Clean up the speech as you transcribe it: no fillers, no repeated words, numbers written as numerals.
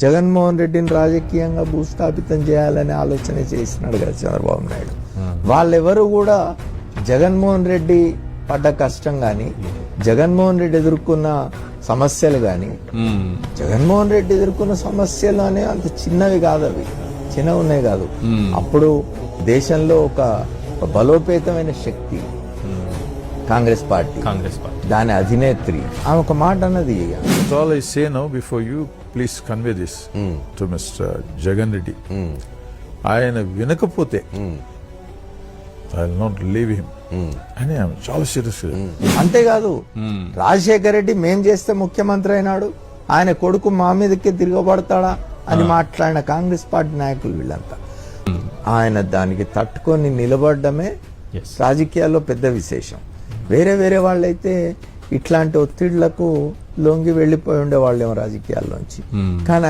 జగన్మోహన్ రెడ్డిని రాజకీయంగా భూస్థాపితం చేయాలనే ఆలోచన చేసినాడు కదా చంద్రబాబు నాయుడు. వాళ్ళెవరు కూడా జగన్మోహన్ రెడ్డి పడ్డ కష్టం కానీ, జగన్మోహన్ రెడ్డి ఎదుర్కొన్న సమస్యలు కానీ, జగన్మోహన్ రెడ్డి ఎదుర్కొన్న సమస్యలు అనే అంత చిన్నవి కాదు, అవి చిన్నవి ఉన్నాయి కాదు. అప్పుడు దేశంలో ఒక బలోపేతమైన శక్తి కాంగ్రెస్ పార్టీ, దాని అధినేత్రి ఆమె ఒక మాట అన్నది. That's all I say now. Before you, please convey this to Mr. Jagan Reddy. ఆయన వినకపోతే I will not leave him అని చాలా సీరియస్. అంతేకాదు, రాజశేఖర రెడ్డి మేం చేస్తే ముఖ్యమంత్రి అయినాడు, ఆయన కొడుకు మా మీదకే తిరగబడతాడా అని మాట్లాడిన కాంగ్రెస్ పార్టీ నాయకులు వీళ్ళంతా. ఆయన దానికి తట్టుకొని నిలబడమే రాజకీయాల్లో పెద్ద విశేషం. వేరే వేరే వాళ్ళైతే ఇట్లాంటి ఒత్తిళ్లకు లొంగి వెళ్ళిపోయి ఉండేవాళ్ళేమో రాజకీయాల్లోంచి. కానీ